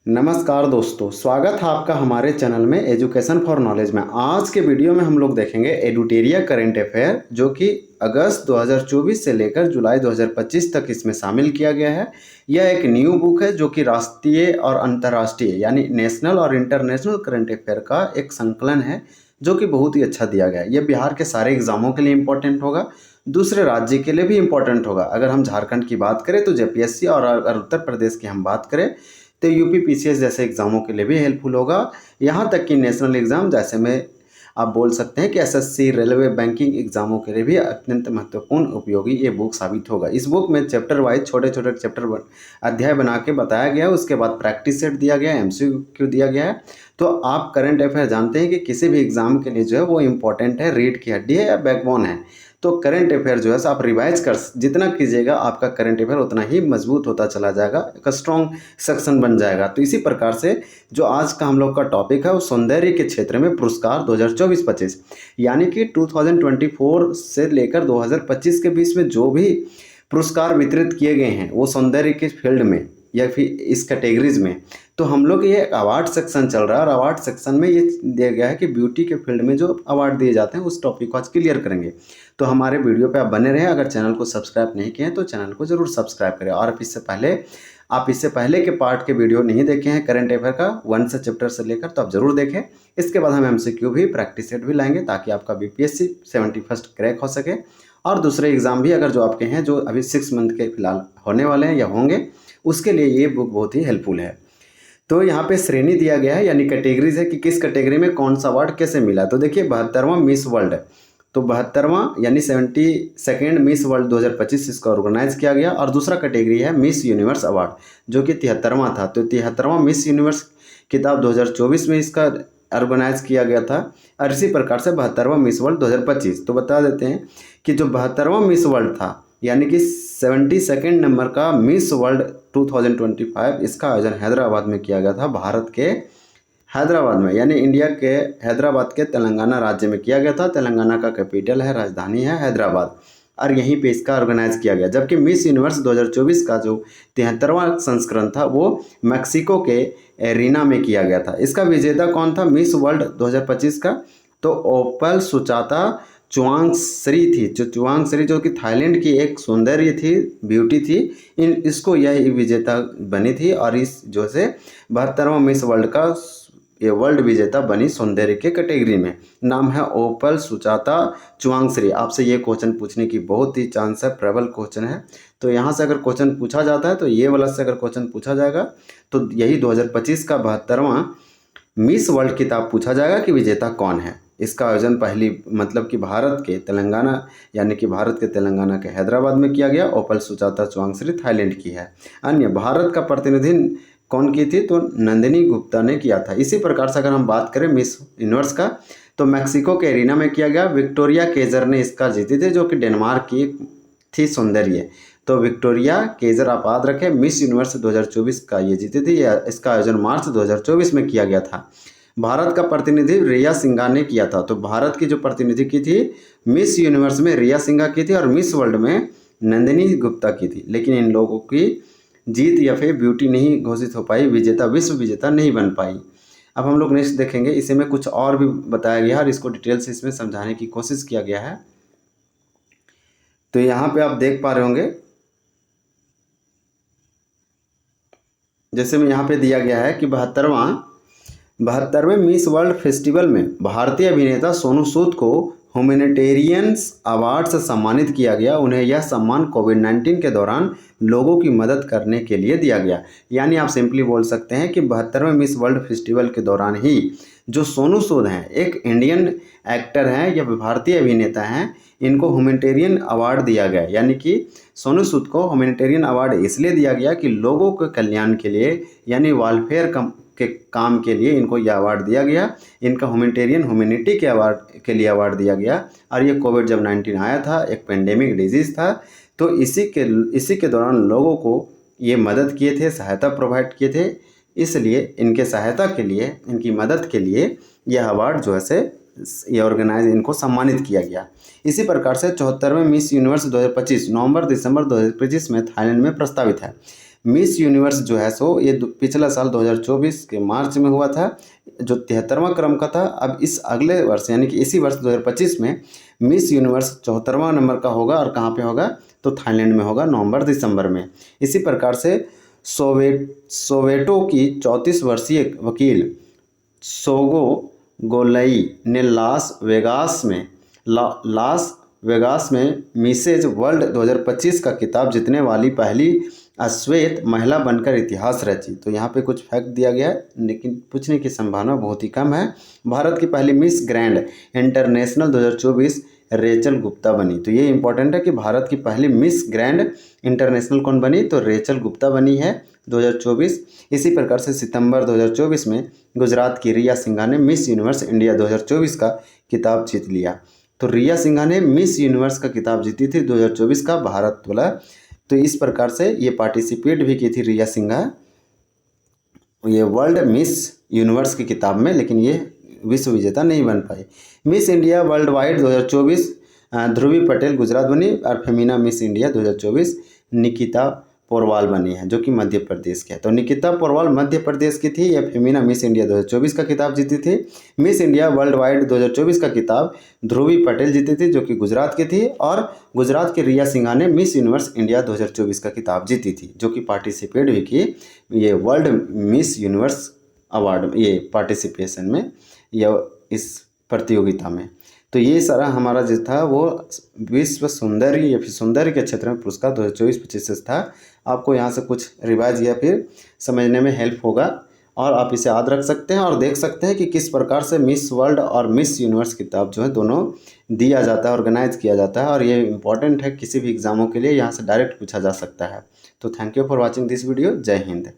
नमस्कार दोस्तों, स्वागत है आपका हमारे चैनल में एजुकेशन फॉर नॉलेज में। आज के वीडियो में हम लोग देखेंगे एडुटेरिया करंट अफेयर, जो कि अगस्त 2024 से लेकर जुलाई 2025 तक इसमें शामिल किया गया है। यह एक न्यू बुक है जो कि राष्ट्रीय और अंतर्राष्ट्रीय यानी नेशनल और इंटरनेशनल करंट अफेयर का एक संकलन है, जो कि बहुत ही अच्छा दिया गया है। यह बिहार के सारे एग्जामों के लिए इम्पोर्टेंट होगा, दूसरे राज्य के लिए भी इम्पोर्टेंट होगा। अगर हम झारखंड की बात करें तो जेपीएससी, और अगर उत्तर प्रदेश की हम बात करें तो यूपी पीसीएस जैसे एग्जामों के लिए भी हेल्पफुल होगा। यहाँ तक कि नेशनल एग्जाम जैसे में आप बोल सकते हैं कि एसएससी, रेलवे, बैंकिंग एग्जामों के लिए भी अत्यंत महत्वपूर्ण उपयोगी ये बुक साबित होगा। इस बुक में चैप्टर वाइज छोटे छोटे अध्याय बना के बताया गया है। उसके बाद प्रैक्टिस सेट दिया गया है, एमसीक्यू दिया गया है। तो आप करंट अफेयर जानते हैं कि किसी भी एग्जाम के लिए जो है वो इम्पोर्टेंट है, रीढ़ की हड्डी है या बैकबोन है। तो करंट अफेयर जो है आप रिवाइज कर जितना कीजिएगा आपका करंट अफेयर उतना ही मजबूत होता चला जाएगा, एक स्ट्रॉन्ग सेक्शन बन जाएगा। तो इसी प्रकार से जो आज का हम लोग का टॉपिक है वो सौंदर्य के क्षेत्र में पुरस्कार 2024-25, यानी कि 2024 से लेकर 2025 के बीच में जो भी पुरस्कार वितरित किए गए हैं वो सौंदर्य के फील्ड में या फिर इस कैटेगरीज में। तो हम लोग ये अवार्ड सेक्शन चल रहा है और अवार्ड सेक्शन में ये दिया गया है कि ब्यूटी के फील्ड में जो अवार्ड दिए जाते हैं उस टॉपिक को आज क्लियर करेंगे। तो हमारे वीडियो पे आप बने रहें। अगर चैनल को सब्सक्राइब नहीं किए हैं तो चैनल को जरूर सब्सक्राइब करें। और आप इससे पहले के पार्ट के वीडियो नहीं देखे हैं करंट अफेयर का 1 से चैप्टर से लेकर, तो आप जरूर देखें। इसके बाद हम एमसीक्यू भी, प्रैक्टिस सेट भी लाएंगे ताकि आपका बीपीएससी 71st क्रैक हो सके। और दूसरे एग्जाम भी अगर जो आपके हैं जो अभी 6 मंथ के फिलहाल होने वाले हैं या होंगे, उसके लिए ये बुक बहुत ही हेल्पफुल है। तो यहाँ पे श्रेणी दिया गया है यानी कैटेगरीज है कि किस कैटेगरी में कौन सा अवार्ड कैसे मिला। तो देखिए 72वां मिस वर्ल्ड, तो 72वां यानी 72nd मिस वर्ल्ड 2025 इसका ऑर्गेनाइज किया गया। और दूसरा कैटेगरी है मिस यूनिवर्स अवार्ड, जो कि 73वां था। तो 73वां मिस यूनिवर्स खिताब 2024 में इसका ऑर्गेनाइज किया गया था। और इसी प्रकार से 72वां मिस वर्ल्ड 2025। तो बता देते हैं कि जो 72वां मिस वर्ल्ड था यानी कि 72nd नंबर का मिस वर्ल्ड 2025, इसका आयोजन हैदराबाद में किया गया था। भारत के हैदराबाद में यानी इंडिया के हैदराबाद के तेलंगाना राज्य में किया गया था। तेलंगाना का कैपिटल है, राजधानी है हैदराबाद, और यहीं पे इसका ऑर्गेनाइज किया गया। जबकि मिस यूनिवर्स 2024 का जो 73वां संस्करण था वो मैक्सिको के एरिना में किया गया था। इसका विजेता कौन था मिस वर्ल्ड 2025 का? तो ओपल सुचाता चुआंगश्री थी। जो चुआंगश्री जो कि थाईलैंड की एक सौंदर्य थी, ब्यूटी थी, इसको यह विजेता बनी थी। और इस जो से 72वां मिस वर्ल्ड का ये वर्ल्ड विजेता बनी सौंदर्य के कैटेगरी में। नाम है ओपल सुचाता चुआंगश्री। आपसे ये क्वेश्चन पूछने की बहुत ही चांस है, प्रबल क्वेश्चन है। तो यहाँ से अगर क्वेश्चन पूछा जाता है तो ये वाला से अगर क्वेश्चन पूछा जाएगा तो यही 2025 का 72वां मिस वर्ल्ड खिताब पूछा जाएगा कि विजेता कौन है। इसका आयोजन पहली मतलब कि भारत के तेलंगाना यानी कि भारत के तेलंगाना के हैदराबाद में किया गया। ओपल सुचाता चुआंगश्री थाईलैंड की है। अन्य भारत का प्रतिनिधि कौन की थी? तो नंदिनी गुप्ता ने किया था। इसी प्रकार से अगर हम बात करें मिस यूनिवर्स का तो मैक्सिको के एरिना में किया गया। विक्टोरिया केजर ने इसका जीती थी, जो कि डेनमार्क की थी सौंदर्य। तो विक्टोरिया केजर आप याद रखें, मिस यूनिवर्स 2024 का ये जीती थी। इसका आयोजन मार्च 2024 में किया गया था। भारत का प्रतिनिधि रिया सिंघा ने किया था। तो भारत की जो प्रतिनिधि की थी मिस यूनिवर्स में रिया सिंघा की थी और मिस वर्ल्ड में नंदिनी गुप्ता की थी। लेकिन इन लोगों की जीत या फिर ब्यूटी नहीं घोषित हो पाई, विजेता विश्व विजेता नहीं बन पाई। अब हम लोग नेक्स्ट देखेंगे, इसी में कुछ और भी बताया गया है और इसको डिटेल से इसमें समझाने की कोशिश किया गया है। तो यहाँ पे आप देख पा रहे होंगे, जैसे में यहाँ पे दिया गया है कि 72वें मिस वर्ल्ड फेस्टिवल में भारतीय अभिनेता सोनू सूद को ह्यूमैनिटेरियंस अवार्ड से सम्मानित किया गया। उन्हें यह सम्मान कोविड-19 के दौरान लोगों की मदद करने के लिए दिया गया। यानी आप सिंपली बोल सकते हैं कि 72वें मिस वर्ल्ड फेस्टिवल के दौरान ही जो सोनू सूद हैं, एक इंडियन एक्टर हैं या भारतीय अभिनेता हैं, इनको ह्यूमैनिटेरियन अवार्ड दिया गया। यानी कि सोनू सूद को ह्यूमैनिटेरियन अवार्ड इसलिए दिया गया कि लोगों के कल्याण के लिए यानी वेलफेयर के काम के लिए इनको यह अवार्ड दिया गया। इनका ह्यूमैनिटी के अवार्ड के लिए अवार्ड दिया गया। और ये कोविड जब 19 आया था, एक पेंडेमिक डिजीज़ था, तो इसी के दौरान लोगों को ये मदद किए थे, सहायता प्रोवाइड किए थे। इसलिए इनके सहायता के लिए, इनकी मदद के लिए यह अवार्ड जो है से ये ऑर्गेनाइज इनको सम्मानित किया गया। इसी प्रकार से 74वें मिस यूनिवर्स 2025 नवंबर दिसंबर 2025 में थाईलैंड में प्रस्तावित है। मिस यूनिवर्स जो है सो ये पिछला साल 2024 के मार्च में हुआ था, जो 73वां क्रम का था। अब इस अगले वर्ष यानी कि इसी वर्ष 2025 में मिस यूनिवर्स 74वां नंबर का होगा। और कहाँ पे होगा? तो थाईलैंड में होगा, नवंबर दिसंबर में। इसी प्रकार से सोवेटो की 34 वर्षीय वकील सोगो गोलई ने लास वेगास में मिसेज वर्ल्ड 2025 का खिताब जीतने वाली पहली अश्वेत महिला बनकर इतिहास रची। तो यहाँ पे कुछ फैक्ट दिया गया है, लेकिन पूछने की संभावना बहुत ही कम है। भारत की पहली miss grand international 2024 Rachel Gupta बनी। तो ये इंपॉर्टेंट है कि भारत की पहली मिस ग्रैंड इंटरनेशनल कौन बनी? तो रेचल गुप्ता बनी है 2024। इसी प्रकार से सितंबर 2024 में गुजरात की रिया सिंघा ने मिस यूनिवर्स इंडिया 2024 का खिताब जीत लिया। तो रिया सिंघा ने मिस यूनिवर्स का खिताब जीती थी 2024 का भारत वाला। तो इस प्रकार से ये पार्टिसिपेट भी की थी रिया सिंघा ये वर्ल्ड मिस यूनिवर्स की किताब में, लेकिन ये विश्व विजेता नहीं बन पाई। मिस इंडिया वर्ल्ड वाइड 2024 ध्रुवी पटेल गुजरात बनी। और फेमिना मिस इंडिया 2024 निकिता पोरवाल बनी है, जो कि मध्य प्रदेश के है। तो निकिता पोरवाल मध्य प्रदेश की थी। यह फेमिना मिस इंडिया 2024 का खिताब जीती थी। मिस इंडिया वर्ल्ड वाइड 2024 का खिताब ध्रुवी पटेल जीती थी, जो कि गुजरात की थी। और गुजरात की रिया सिंघा ने मिस यूनिवर्स इंडिया 2024 का खिताब जीती थी, जो कि पार्टिसिपेट भी की ये वर्ल्ड मिस यूनिवर्स अवार्ड ये पार्टिसिपेशन में या इस प्रतियोगिता में। तो ये सारा हमारा जो था वो विश्व सुंदरी या फिर सौंदर्य के क्षेत्र में पुरस्कार 2024-25 था। आपको यहाँ से कुछ रिवाइज या फिर समझने में हेल्प होगा और आप इसे याद रख सकते हैं और देख सकते हैं कि किस प्रकार से मिस वर्ल्ड और मिस यूनिवर्स किताब जो है दोनों दिया जाता है, ऑर्गेनाइज किया जाता है। और ये इंपॉर्टेंट है किसी भी एग्जामों के लिए, यहाँ से डायरेक्ट पूछा जा सकता है। तो thank you for watching this video. जय हिंद।